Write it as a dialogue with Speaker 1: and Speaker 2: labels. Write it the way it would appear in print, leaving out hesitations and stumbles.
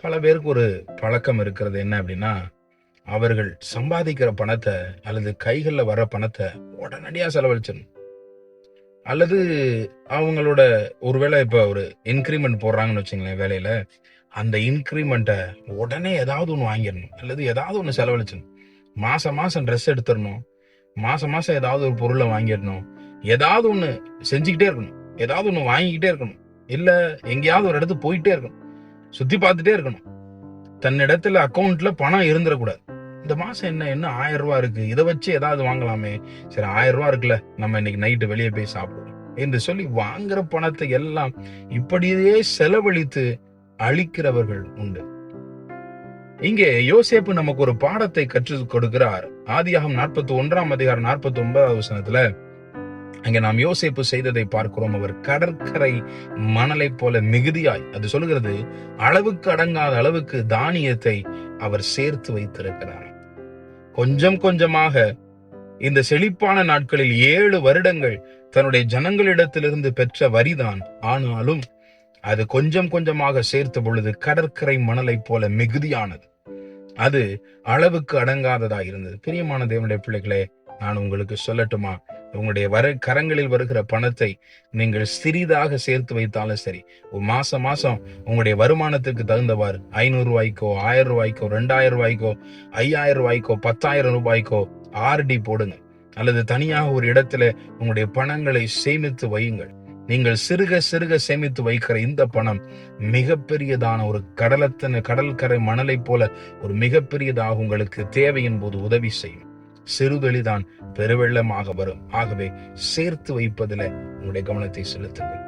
Speaker 1: பல பேருக்கு ஒரு பழக்கம் இருக்கிறது என்ன அப்படின்னா, அவர்கள் சம்பாதிக்கிற பணத்தை அல்லது கைகள்ல வர பணத்தை உடனடியா செலவழிச்சிடணும். அல்லது அவங்களோட ஒருவேளை இப்ப ஒரு இன்கிரிமெண்ட் போடுறாங்கன்னு வச்சுங்களேன் வேலையில, அந்த இன்கிரிமெண்ட்ட உடனே ஏதாவது ஒண்ணு வாங்கிரணும். அல்லது ஏதாவது ஒண்ணு செலவழிச்சிடணும். மாசம் மாசம் ட்ரெஸ் எடுத்துறணும். மாசம் மாசம் ஏதாவது ஒரு பொருள வாங்கிரணும். ஏதாவது ஒண்ணு செஞ்சுக்கிட்டே இருக்கணும். ஏதாவது ஒண்ணு வாங்கிக்கிட்டே இருக்கணும். இல்ல எங்கேயாவது ஒரு இடத்துக்கு போயிட்டே இருக்கணும். சுத்தி பார்த்துட்டே இருக்கணும். தன்னிடத்துல அக்கவுண்ட்ல பணம் இருந்துடக்கூடாது. இந்த மாசம் என்ன ரூ. 1000 இருக்கு, இதை வச்சு ஏதாவது வாங்கலாமே, சரி ரூ. 1000 இருக்குல்ல, நம்ம இன்னைக்கு நைட்டு வெளியே போய் சாப்பிடுவோம் என்று சொல்லி வாங்குற பணத்தை எல்லாம் இப்படியே செலவழித்து அழிக்கிறவர்கள் உண்டு. இங்கே யோசேப்பு நமக்கு ஒரு பாடத்தை கற்றுக் கொடுக்கிறார். ஆதியாகமம் 41 அதிகாரம் 49 வசனத்துல அங்க நாம் யோசேப்பு செய்ததை பார்க்கிறோம். அவர் கடற்கரை மணலை போல மிகுதியாய், அது சொல்லுகிறது அளவுக்கு அடங்காத அளவுக்கு தானியத்தை அவர் சேர்த்து வைத்திருக்கிறார். கொஞ்சம் கொஞ்சமாக இந்த செழிப்பான நாட்களில் 7 வருடங்கள் தன்னுடைய ஜனங்களிடத்திலிருந்து பெற்ற வரிதான். ஆனாலும் அது கொஞ்சம் கொஞ்சமாக சேர்த்த பொழுது கடற்கரை மணலை போல மிகுதியானது. அது அளவுக்கு அடங்காததாக இருந்தது. பிரியமான தேவனுடைய பிள்ளைகளே, நான் உங்களுக்கு சொல்லட்டுமா, உங்களுடைய கரங்களில் வருகிற பணத்தை நீங்கள் சிறிதாக சேர்த்து வைத்தாலும் சரி, மாசம் மாசம் உங்களுடைய வருமானத்துக்கு தகுந்தவாறு 500 ரூபாய்க்கோ 1000 ரூபாய்க்கோ 2000 ரூபாய்க்கோ 5000 ரூபாய்க்கோ 10,000 ரூபாய்க்கோ ஆர்டி போடுங்க. அல்லது தனியாக ஒரு இடத்துல உங்களுடைய பணங்களை சேமித்து வையுங்கள். நீங்கள் சிறுக சிறுக சேமித்து வைக்கிற இந்த பணம் மிகப்பெரியதான ஒரு கடற்கரை மணலை போல ஒரு மிகப்பெரியதாக உங்களுக்கு தேவையின் போது உதவி செய்யும். சிறுதொழிதான் பெருவெள்ளமாக வரும். ஆகவே சேர்த்து வைப்பதில் உங்களுடைய கவனத்தை செலுத்துங்கள்.